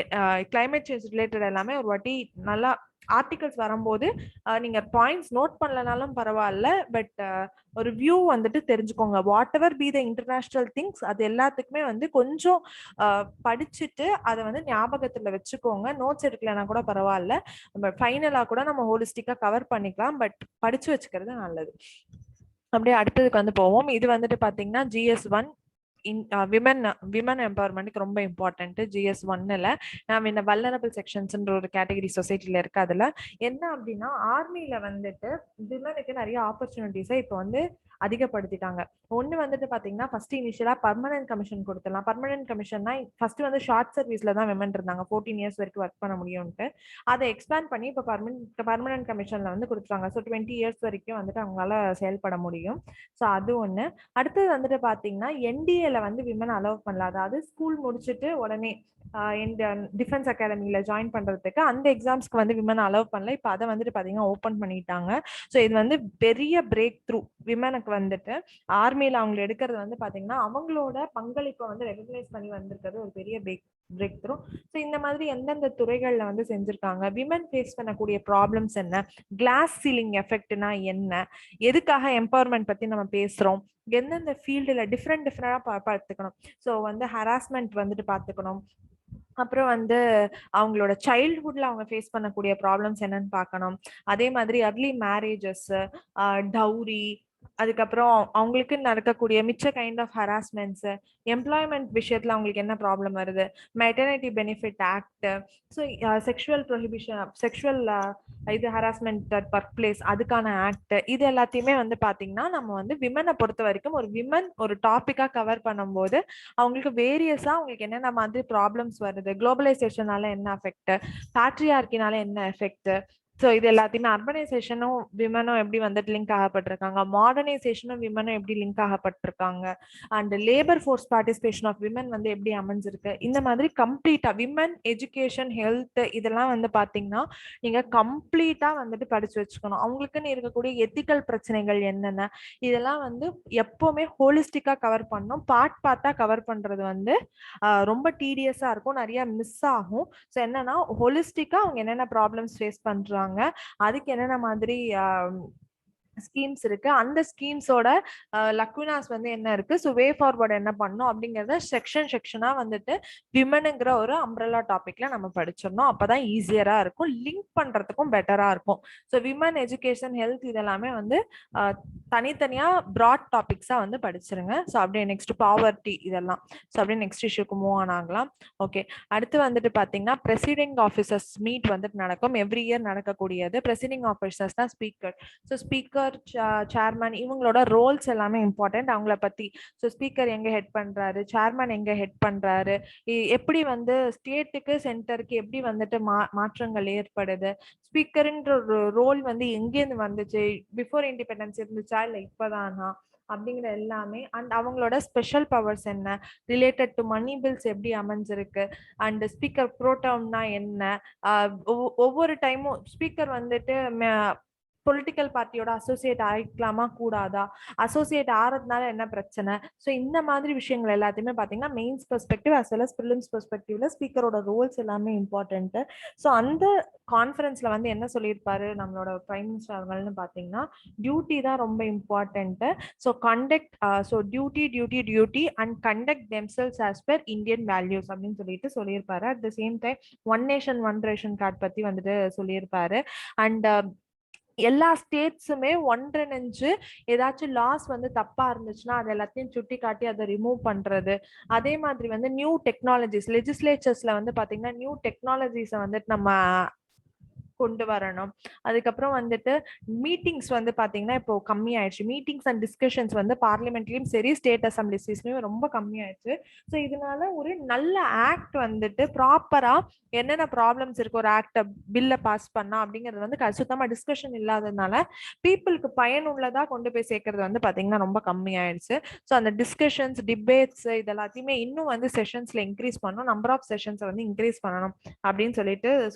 கிளைமேட் சேஞ்ச் ரிலேட்டட் எல்லாமே ஒரு வாட்டி நல்லா ஆர்டிகல்ஸ் வரும்போது நீங்க பாயிண்ட்ஸ் நோட் பண்ணலனாலும் பரவாயில்ல, பட் ஒரு வியூ வந்துட்டு தெரிஞ்சுக்கோங்க. What ever be the international things அது எல்லாத்துக்குமே வந்து கொஞ்சம் படிச்சுட்டு அதை வந்து ஞாபகத்துல வச்சுக்கோங்க. நோட்ஸ் எடுக்கலன்னா கூட பரவாயில்ல, ஃபைனலா கூட நம்ம ஹோலிஸ்டிக்கா கவர் பண்ணிக்கலாம், பட் படிச்சு வச்சுக்கிறது நல்லது. அப்படியே அடுத்ததுக்கு வந்து போவோம். இது வந்துட்டு பாத்தீங்கன்னா GS1 விமன் விமன் எம்பவர்மெண்ட்டுக்கு ரொம்ப இம்பார்ட்டன்ட் GS1ல இந்த வல்னரபிள் செக்ஷன்ஸ்ன்ற ஒரு கேட்டகரி சொசைட்டில இருக்கு. அதுல என்ன அப்படின்னா ஆர்மில வந்துட்டு விமனுக்கு நிறைய ஆப்பர்ச்சுனிட்டிஸை இப்போ வந்து அதிகப்படுத்திட்டாங்க. ஒண்ணு வந்துட்டு பாத்தீங்கன்னா ஃபர்ஸ்ட் இனிஷியலா பர்மனன்ட் கமிஷன் கொடுத்துலாம். பர்மனன்ட் கமிஷன்னா ஃபர்ஸ்ட் வந்து ஷார்ட் சர்வீஸ்ல தான் விமன் இருந்தாங்க, 14 இயர்ஸ் வரைக்கும் ஒர்க் பண்ண முடியும்ட்டு. அதை எக்ஸ்பேண்ட் பண்ணி இப்போ பர்மனன்ட் கமிஷன்ல வந்து கொடுத்துருவாங்க. ஸோ 20 இயர்ஸ் வரைக்கும் வந்துட்டு அவங்களால செயல்பட முடியும். ஸோ அது ஒண்ணு. அடுத்தது வந்துட்டு பாத்தீங்கன்னா என்டிஏல வந்து விமன் அலோவ் பண்ணல. அதாவது ஸ்கூல் முடிச்சுட்டு உடனே இந்த டிஃபென்ஸ் அகாடமியில ஜாயின் பண்றதுக்கு அந்த எக்ஸாம்ஸ்க்கு வந்து விமன் அலோவ் பண்ணல. இப்போ அதை வந்துட்டு பாத்தீங்கன்னா ஓப்பன் பண்ணிட்டாங்க. ஸோ இது வந்து பெரிய பிரேக் த்ரூ விமனுக்கு வந்துட்டு. ஆர்மியில அவங்க எடுக்கிறது வந்து பாத்தீங்கன்னா அவங்களோட பங்களிப்பை வந்து ரெகக்னைஸ் பண்ணி வந்திருக்கிறது ஒரு பெரிய பிரேக் த்ரூ. ஸோ இந்த மாதிரி எந்தெந்த துறைகள்ல வந்து செஞ்சிருக்காங்க, விமன் ஃபேஸ் பண்ணக்கூடிய ப்ராப்ளம்ஸ் என்ன, கிளாஸ் சீலிங் எஃபெக்ட்னா என்ன, எதுக்காக எம்பவர்மெண்ட் பத்தி நம்ம பேசுறோம், எந்தெந்த ஃபீல்டுல டிஃப்ரெண்டா பார்த்துக்கணும். ஸோ வந்து ஹராஸ்மெண்ட் வந்துட்டு பார்த்துக்கணும். அப்புறம் வந்து அவங்களோட சைல்ட்ஹுட்ல அவங்க ஃபேஸ் பண்ணக்கூடிய ப்ராப்ளம்ஸ் என்னன்னு பார்க்கணும். அதே மாதிரி அர்லி மேரேஜஸ், டவுரி, அதுக்கப்புறம் அவங்களுக்கு நடக்கக்கூடிய மிச்ச கைண்ட் ஆஃப் ஹராஸ்மெண்ட்ஸ், எம்ப்ளாய்மெண்ட் விஷயத்துல அவங்களுக்கு என்ன ப்ராப்ளம் வருது, maternity benefit act, so sexual prohibition, sexual இது ஹராஸ்மெண்ட் அட் ஒர்க் பிளேஸ் அதுக்கான ஆக்ட், இது எல்லாத்தையுமே வந்து பாத்தீங்கன்னா நம்ம வந்து விமனை பொறுத்த வரைக்கும் ஒரு விமன் ஒரு டாபிக்கா கவர் பண்ணும்போது அவங்களுக்கு வேரியஸா அவங்களுக்கு என்னென்ன மாதிரி ப்ராப்ளம்ஸ் வருது, குளோபலைசேஷனால என்ன எஃபெக்ட், பேட்ரியார்கினால என்ன எஃபெக்ட், ஸோ இது எல்லாத்தையுமே அர்பனைசேஷனும் விமனும் எப்படி வந்துட்டு லிங்க் ஆகப்பட்டிருக்காங்க, மாடர்னைசேஷனும் விமனும் எப்படி லிங்க் ஆகப்பட்டிருக்காங்க, and labour force participation of women வந்து எப்படி அமைஞ்சிருக்கு, இந்த மாதிரி கம்ப்ளீட்டா விமன் எஜுகேஷன் ஹெல்த் இதெல்லாம் வந்து பாத்தீங்கன்னா நீங்க கம்ப்ளீட்டா வந்துட்டு படிச்சு வச்சுக்கணும். அவங்களுக்குன்னு இருக்கக்கூடிய எத்திக்கல் பிரச்சனைகள் என்னென்ன, இதெல்லாம் வந்து எப்பவுமே ஹோலிஸ்டிக்கா கவர் பண்ணணும். பார்ட்டா கவர் பண்றது வந்து ரொம்ப டீடியஸா இருக்கும், நிறைய மிஸ் ஆகும். ஸோ என்னன்னா ஹோலிஸ்டிக்கா அவங்க என்னென்ன ப்ராப்ளம்ஸ் ஃபேஸ் பண்றாங்க, அதுக்கு என்னென்ன மாதிரி ஸ்கீம்ஸ் இருக்கு, அந்த ஸ்கீம்ஸோட லக்குனாஸ் வந்து என்ன இருக்கு, ஸோ வே ஃபார்வர்ட் என்ன பண்ணும் அப்படிங்கறத செக்ஷனா வந்துட்டு விமனுங்கிற ஒரு அம்ப்ரெல்லா டாபிக்ல நம்ம படிச்சிடணும். அப்பதான் ஈஸியரா இருக்கும், லிங்க் பண்றதுக்கும் பெட்டரா இருக்கும். ஸோ விமன் எஜுகேஷன் ஹெல்த் இதெல்லாமே வந்து தனித்தனியா ப்ராட் டாபிக்ஸா வந்து படிச்சிருங்க. ஸோ அப்படியே நெக்ஸ்ட் பாவர்ட்டி இதெல்லாம். ஸோ அப்படியே நெக்ஸ்ட் இஷ்யூக்கு மூவ் ஆன் ஆகலாம். ஓகே, அடுத்து வந்துட்டு பாத்தீங்கன்னா பிரசிடிங் ஆஃபீஸர்ஸ் மீட் வந்துட்டு நடக்கும், எவ்ரி இயர் நடக்கக்கூடியது. பிரசிடிங் ஆஃபீஸர்ஸ் தான் ஸ்பீக்கர். ஸோ ஸ்பீக்கர், சேர்மன் இவங்களோட ரோல்ஸ் எல்லாமே இம்பார்ட்டன்ட். அவங்கள பத்தி ஸோ ஸ்பீக்கர் எங்க ஹெட் பண்றாரு, சேர்மன் எங்க ஹெட் பண்றாரு, எப்படி வந்து ஸ்டேட்டுக்கு சென்டருக்கு எப்படி வந்துட்டு மாற்றங்கள் ஏற்படுது, ஸ்பீக்கர்ன்ற ஒரு ரோல் வந்து எங்கேருந்து வந்துச்சு, பிஃபோர் இண்டிபெண்டன்ஸ் இருந்துச்சா இல்ல இப்பதானா அப்படிங்கிற எல்லாமே, அண்ட் அவங்களோட ஸ்பெஷல் பவர்ஸ் என்ன, ரிலேட்டட் டு மணி பில்ஸ் எப்படி அமைஞ்சிருக்கு, அண்ட் ஸ்பீக்கர் ப்ரோட்டம்னா என்ன, ஒவ்வொரு டைமும் ஸ்பீக்கர் வந்துட்டு பொலிட்டிக்கல் பார்ட்டியோட அசோசியேட் ஆகிக்கலாமா கூடாதா, அசோசியேட் ஆறதுனால என்ன பிரச்சனை, ஸோ இந்த மாதிரி விஷயங்கள் எல்லாத்தையுமே பார்த்தீங்கன்னா mains perspective as well as prelims பெர்ஸ்பெக்டிவ்ல ஸ்பீக்கரோட ரோல்ஸ் எல்லாமே இம்பார்ட்டன்ட். ஸோ அந்த கான்ஃபரன்ஸ்ல வந்து என்ன சொல்லியிருப்பாரு நம்மளோட பிரைம் மினிஸ்டர் அவர்கள்னு பார்த்தீங்கன்னா டியூட்டி தான் ரொம்ப important. So conduct so duty and conduct themselves as per Indian values அப்படின்னு சொல்லியிருப்பாரு. At the same time one nation one ration card பத்தி வந்துட்டு சொல்லியிருப்பாரு. அண்ட் எல்லா ஸ்டேட்ஸுமே ஒன்றிணைஞ்சு ஏதாச்சும் லாஸ் வந்து தப்பா இருந்துச்சுன்னா அது எல்லாத்தையும் சுட்டி காட்டி அதை ரிமூவ் பண்றது. அதே மாதிரி வந்து நியூ டெக்னாலஜிஸ் லெஜிஸ்லேச்சர்ஸ்ல வந்து பாத்தீங்கன்னா நியூ டெக்னாலஜிஸை வந்துட்டு நம்ம கொண்டு வரணும். அதுக்கப்புறம் வந்துட்டு மீட்டிங்ஸ் வந்து பாத்தீங்கன்னா இப்போ கம்மி ஆயிடுச்சு, மீட்டிங்ஸ் அண்ட் டிஸ்கஷன்ஸ் வந்து பார்லிமெண்ட்லயும் சரி ஸ்டேட் அசம்பிளிஸ்லயும் ரொம்ப கம்மி ஆயிடுச்சு. ஸோ இதனால ஒரு நல்ல ஆக்ட் வந்துட்டு ப்ராப்பரா என்னென்ன ப்ராப்ளம்ஸ் இருக்கு ஒரு ஆக்ட பில்ல பாஸ் பண்ணா அப்படிங்கிறது வந்து சுத்தமா டிஸ்கஷன் இல்லாததுனால பீப்புளுக்கு பயனுள்ளதா கொண்டு போய் சேர்க்கறது வந்து பாத்தீங்கன்னா ரொம்ப கம்மி ஆயிடுச்சு. ஸோ அந்த டிஸ்கஷன்ஸ் டிபேட்ஸ் இதெல்லாத்தையுமே இன்னும் வந்து செஷன்ஸ்ல இன்க்ரீஸ் பண்ணணும், நம்பர் ஆஃப் செஷன்ஸை வந்து இன்க்ரீஸ் பண்ணணும் அப்படின்னு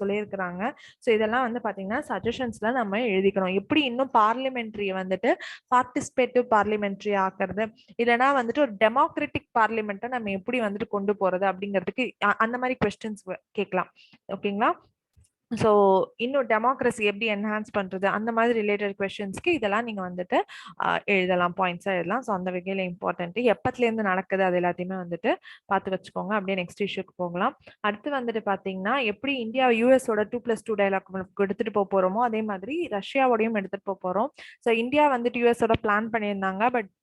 சொல்லியிருக்கிறாங்க. ஸோ இதெல்லாம் வந்து பாத்தீங்கன்னா சஜஷன்ஸ்ல நம்ம எழுதிக்கணும், எப்படி இன்னும் பார்லிமெண்ட்ரி வந்துட்டு பார்ட்டிசிபேட்டிவ் பார்லிமெண்ட்ரி ஆக்குறது, இல்லைன்னா வந்துட்டு ஒரு டெமோக்ராட்டிக் பார்லிமெண்ட்டை நம்ம எப்படி வந்துட்டு கொண்டு போறது அப்படிங்கிறதுக்கு அந்த மாதிரி கொஸ்டின்ஸ் கேட்கலாம். ஓகேங்களா? ஸோ இன்னும் டெமோக்ரஸி எப்படி என்ஹான்ஸ் பண்றது அந்த மாதிரி ரிலேட்டட் கொஸ்டின்ஸ்க்கு இதெல்லாம் நீங்க வந்துட்டு எழுதலாம், பாயிண்ட்ஸா எழுதலாம். ஸோ அந்த வகையில இம்பார்ட்டன்ட் எப்பத்துல இருந்து நடக்குது அது எல்லாத்தையுமே வந்துட்டு பார்த்து வச்சுக்கோங்க. அப்படியே நெக்ஸ்ட் இஷ்யூக்கு போகலாம். அடுத்து வந்துட்டு பாத்தீங்கன்னா எப்படி இந்தியா யூஎஸோட 2+2 டயலாக் எடுத்துட்டு போறோமோ அதே மாதிரி ரஷ்யாவோடையும் எடுத்துட்டு போறோம். ஸோ இந்தியா வந்துட்டு யூஎஸோட பிளான் பண்ணியிருந்தாங்க, பட்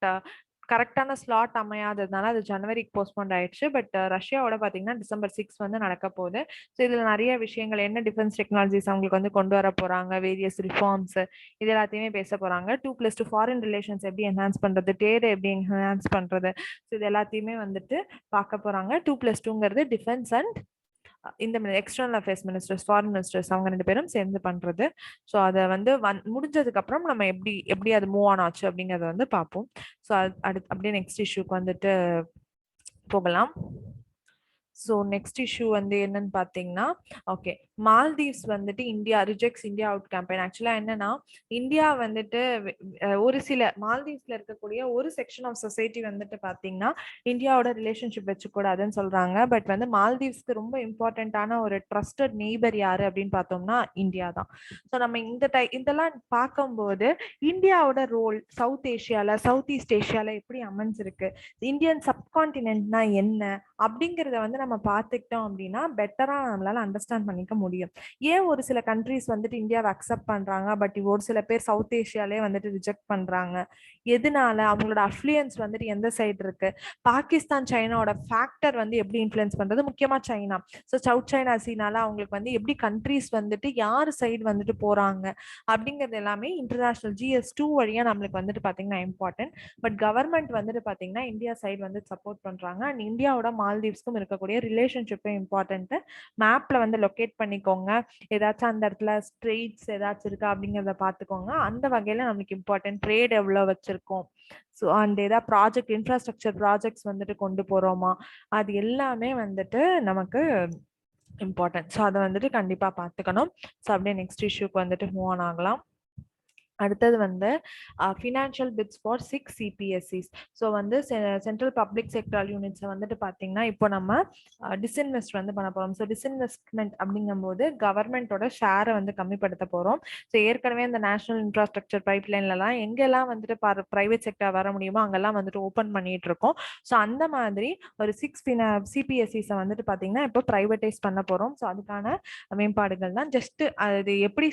கரெக்டான ஸ்லாட் அமையாததுனால அது ஜனவரிக்கு போஸ்ட்போன் ஆயிடுச்சு. பட் ரஷ்யாவோட பார்த்தீங்கன்னா டிசம்பர் 6 வந்து நடக்க போகுது. ஸோ இதில் நிறைய விஷயங்கள் என்ன டிஃபென்ஸ் டெக்னாலஜிஸ் அவங்களுக்கு வந்து கொண்டு வர போறாங்க, வேரியஸ் ரிஃபார்ம்ஸ் இது எல்லாத்தையுமே பேச போறாங்க. 2+2 ஃபாரின் ரிலேஷன்ஸ் எப்படி என்ஹான்ஸ் பண்றது, ட்ரேட் எப்படி என்ஹான்ஸ் பண்றது, ஸோ இது எல்லாத்தையுமே வந்துட்டு பார்க்க போறாங்க. 2+2ங்கிறது டிஃபென்ஸ் அண்ட் இந்த external affairs ministers, foreign ministers அவங்க 2 பேரும் சேர்ந்து பண்றது. ஸோ அதை வந்து முடிஞ்சதுக்கு அப்புறம் நம்ம எப்படி எப்படி அது மூவ் ஆன் ஆச்சு அப்படிங்கறத வந்து பார்ப்போம். ஸோ அடுத்து அப்படியே நெக்ஸ்ட் இஷ்யூக்கு வந்துட்டு போகலாம். ஸோ நெக்ஸ்ட் இஷ்யூ வந்து என்னன்னு பார்த்தீங்கன்னா, ஓகே, மால்தீவ்ஸ் வந்துட்டு India rejects India out campaign. ஆக்சுவலா என்னன்னா, இந்தியா வந்துட்டு ஒரு சில மால்தீவ்ஸ்ல இருக்கக்கூடிய ஒரு செக்ஷன் ஆஃப் சொசைட்டி வந்துட்டு பார்த்தீங்கன்னா இந்தியாவோட ரிலேஷன்ஷிப் வச்சுக்கூடாதுன்னு சொல்றாங்க. பட் வந்து மால்தீவ்ஸ்க்கு ரொம்ப இம்பார்ட்டன்டான ஒரு ட்ரஸ்டட் நெய்பர் யாரு அப்படின்னு பார்த்தோம்னா இந்தியா தான். ஸோ நம்ம இதெல்லாம் பார்க்கும்போது இந்தியாவோட ரோல் சவுத் ஏஷியால, சவுத் ஈஸ்ட் ஏஷியால எப்படி அமைஞ்சிருக்கு, இந்தியன் சப்கான்டினென்ட்னா என்ன அப்படிங்கிறத வந்து நம்ம பார்த்துக்கிட்டோம் அப்படின்னா பெட்டரா நம்மளால அண்டர்ஸ்டாண்ட் பண்ணிக்க முடியும். ஏன் ஒரு சில கண்ட்ரிஸ் வந்துட்டு இந்தியாவை அக்செப்ட் பண்றாங்க, பட் ஒரு சில பேர் சவுத் ஏஷியாலே வந்துட்டு ரிஜெக்ட் பண்றாங்க, எதனால, அவங்களோட அஃப்ளூயன்ஸ் வந்துட்டு எந்த சைடு இருக்கு, பாகிஸ்தான் சைனாவோட ஃபேக்டர் வந்து எப்படி இன்ஃப்ளூயன்ஸ் பண்றது, முக்கியமா சைனா. ஸோ சவுத் சைனா சீனால அவங்களுக்கு வந்து எப்படி கண்ட்ரிஸ் வந்துட்டு யார் சைடு வந்துட்டு போறாங்க அப்படிங்கிறது எல்லாமே இன்டர்நேஷனல் GS2 வழியா நம்மளுக்கு வந்துட்டு பாத்தீங்கன்னா இம்பார்ட்டன்ட். பட் கவர்மெண்ட் வந்துட்டு பாத்தீங்கன்னா இந்தியா சைடு வந்து சப்போர்ட் பண்றாங்க. அண்ட் இந்தியாவோட மால்தீவ்ஸ்க்கும் இருக்கக்கூடிய ரிலேஷன்ஷிப் இம்பார்ட்டன்ட். மேப்ல வந்து லொகேட் பண்ணிக்கோங்க, ஏதாச்சும் அந்த இடத்துல ஸ்ட்ரெயிட்ஸ் ஏதாச்சும் இருக்கா அப்படிங்கிறத பார்த்துக்கோங்க. அந்த வகையில நமக்கு இம்பார்ட்டன்ட் ட்ரேட் எவ்வளவு வச்சிருக்கோம், ஸோ அந்த ஏதாவது ப்ராஜெக்ட் இன்ஃப்ராஸ்ட்ரக்சர் ப்ராஜெக்ட்ஸ் வந்துட்டு கொண்டு போறோமா, அது எல்லாமே வந்துட்டு நமக்கு இம்பார்ட்டன்ட். ஸோ அதை வந்துட்டு கண்டிப்பா பார்த்துக்கணும். ஸோ அப்படியே நெக்ஸ்ட் இஷ்யூக்கு வந்துட்டு மூவ் ஆன் ஆகலாம். அடுத்தது வந்து financial bits for 6 CPSEs. So வந்து சென்ட்ரல் பப்ளிக் செக்டர் யூனிட்ஸை வந்துட்டு பார்த்தீங்கன்னா இப்போ நம்ம டிஸ்இன்வெஸ்ட் வந்து பண்ண போகிறோம். ஸோ டிஸ்இன்வெஸ்ட்மெண்ட் அப்படிங்கும்போது கவர்மெண்ட்டோட ஷேரை வந்து கம்மிப்படுத்த போகிறோம். ஸோ ஏற்கனவே இந்த நேஷனல் இன்ஃப்ராஸ்ட்ரக்சர் பைப்லைன்லலாம் எங்கெல்லாம் வந்துட்டு ப்ரைவேட் செக்டர் வர முடியுமோ அங்கெல்லாம் வந்துட்டு ஓப்பன் பண்ணிட்டு இருக்கோம். ஸோ அந்த மாதிரி ஒரு 6 CPSEs வந்துட்டு பார்த்தீங்கன்னா இப்போ ப்ரைவேட்டைஸ் பண்ண போகிறோம். ஸோ அதுக்கான மேம்பாடுகள் தான். ஜஸ்ட் அது எப்படி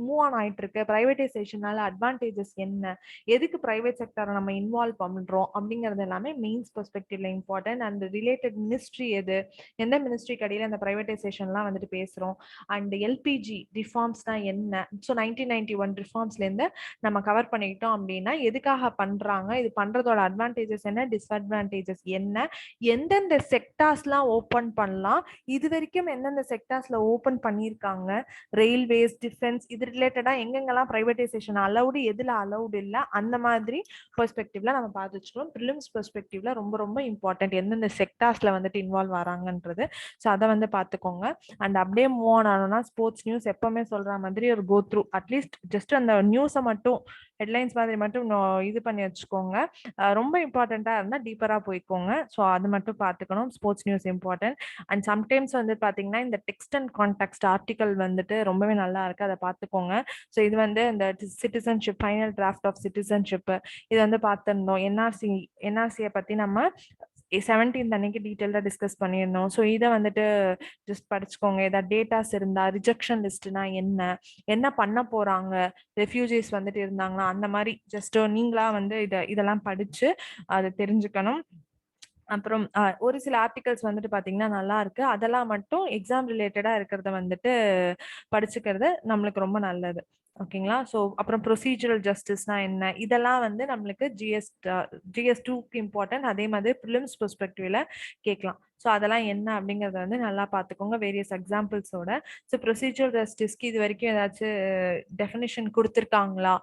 மூவ் ஆன் ஆயிட்டு இருக்கு, ப்ரைவேட்டைசேஷன் அட்வான்டேஜஸ் என்ன, எதுக்கு பிரைவேட் செக்டரை நம்ம இன்வால்வ் பண்றோம் அப்படிங்கிறது எல்லாமே மெயின்ஸ் பெர்ஸ்பெக்டிவ்ல இம்பார்ட்டன்ட். அண்ட் ரிலேட்டட் மினிஸ்ட்ரி எது, எந்த மினிஸ்ட்ரி கடையில அந்த பிரைவேட்டைசேஷன்லாம் வந்துட்டு பேசுறோம். அண்ட் LPG ரிஃபார்ம்ஸ் தான் என்ன, ஸோ 1991 ரிஃபார்ம்ஸ்ல இருந்து நம்ம கவர் பண்ணிக்கிட்டோம் அப்படின்னா எதுக்காக பண்றாங்க, இது பண்றதோட அட்வான்டேஜஸ் என்ன, டிஸ்அட்வான்டேஜஸ் என்ன, எந்தெந்த செக்டார்ஸ்லாம் ஓப்பன் பண்ணலாம், இது வரைக்கும் எந்தெந்த செக்டார்ஸ்ல ஓப்பன் பண்ணியிருக்காங்க, ரயில்வேஸ், டிஃபென்ஸ், இது ரிலேட்டடா எங்கெங்கெல்லாம் பிரைவேட்டைசேஷன் அலௌடு, எதுல அலௌடு இல்ல, அந்த மாதிரி பெர்ஸ்பெக்டிவ்ல நம்ம பார்த்து வச்சுக்கணும். ப்ரிலிம்ஸ் பெர்ஸ்பெக்டிவ்ல ரொம்ப ரொம்ப இம்பார்ட்டன்ட் எந்தெந்த செக்டார்ஸ்ல வந்துட்டு இன்வால்வ் ஆறாங்கன்றது. ஸோ அதை வந்து பார்த்துக்கோங்க. அண்ட் அப்படியே மூவ் ஆன் ஆனோம்னா ஸ்போர்ட்ஸ் நியூஸ் எப்பவுமே சொல்ற மாதிரி ஒரு கோ த்ரூ, அட்லீஸ்ட் ஜஸ்ட் அந்த நியூஸை மட்டும் ஹெட்லைன்ஸ் மாதிரி மட்டும் இது பண்ணி வச்சுக்கோங்க. ரொம்ப இம்பார்ட்டண்டா இருந்தா டீப்பரா போய்க்கோங்க. ஸோ அது மட்டும் பார்த்துக்கணும். Sports news important. And sometimes வந்து பாத்தீங்கன்னா இந்த டெக்ஸ்ட் அண்ட் கான்டெக்ஸ்ட் ஆர்டிகல் வந்துட்டு ரொம்பவே நல்லா இருக்கு, அதை பார்த்துக்கோங்க. ஸோ இது வந்து இந்த citizenship, final draft of citizenship, இது வந்து பார்த்துருந்தோம். NRCயை பத்தி நம்ம 17th அன்னைக்கு டீட்டெயிலாக டிஸ்கஸ் பண்ணியிருந்தோம். ஸோ இதை வந்துட்டு ஜஸ்ட் படிச்சுக்கோங்க. ஏதாவது டேட்டாஸ் இருந்தா, ரிஜெக்ஷன் லிஸ்ட்னா என்ன, என்ன பண்ண போறாங்க, ரெஃப்யூஜிஸ் வந்துட்டு இருந்தாங்கன்னா அந்த மாதிரி ஜஸ்ட் நீங்களா வந்து இதெல்லாம் படிச்சு அதை தெரிஞ்சுக்கணும். அப்புறம் ஒரு சில ஆர்டிகல்ஸ் வந்துட்டு பாத்தீங்கன்னா நல்லா இருக்கு, அதெல்லாம் மட்டும் எக்ஸாம் ரிலேட்டடா இருக்கிறத வந்துட்டு படிச்சுக்கிறது நம்மளுக்கு ரொம்ப நல்லது. ஓகேங்களா? ஸோ அப்புறம் ப்ரொசீஜரல் ஜஸ்டிஸ்னா என்ன, இதெல்லாம் வந்து நம்மளுக்கு GS2க்கு இம்பார்ட்டன்ட். அதே மாதிரி ப்ரிலிம்ஸ் பெர்ஸ்பெக்டிவ்ல கேட்கலாம். ஸோ அதெல்லாம் என்ன அப்படிங்கறத வந்து நல்லா பார்த்துக்கோங்க வேரியஸ் எக்ஸாம்பிள்ஸோட. ஸோ ப்ரொசீஜரல் ஜஸ்டிஸ்க்கு இது வரைக்கும் ஏதாச்சும் டெஃபினிஷன் கொடுத்துருக்காங்களா,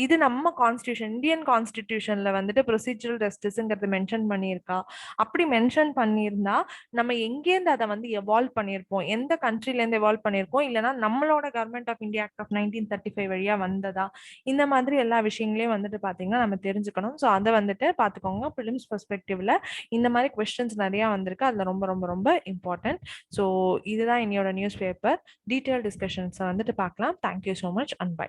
இது நம்ம கான்ஸ்டியூஷன், இந்தியன் கான்ஸ்டிடியூஷன்ல வந்துட்டு ப்ரொசீஜரல் ஜஸ்டிஸ்ங்கிறது மென்ஷன் பண்ணியிருக்கா, அப்படி மென்ஷன் பண்ணியிருந்தா நம்ம எங்கேருந்து அதை வந்து எவால்வ் பண்ணியிருப்போம், எந்த கண்ட்ரில இருந்து எவால்வ் பண்ணியிருப்போம், இல்லைன்னா நம்மளோட government of India act of 1935 வழியா வந்ததா, இந்த மாதிரி எல்லா விஷயங்களையும் வந்துட்டு பாத்தீங்கன்னா நம்ம தெரிஞ்சுக்கணும். ஸோ அதை வந்துட்டு பாத்துக்கோங்க. ப்ரிலிம்ஸ் பெர்ஸ்பெக்டிவ்ல இந்த மாதிரி கொஸ்டின்ஸ் நிறைய வந்திருக்கு, அதுல ரொம்ப ரொம்ப ரொம்ப இம்பார்ட்டன்ட். ஸோ இதுதான் என்னோட நியூஸ் பேப்பர். டீட்டெயில் டிஸ்கஷன்ஸை வந்துட்டு பார்க்கலாம். Thank you so much and by.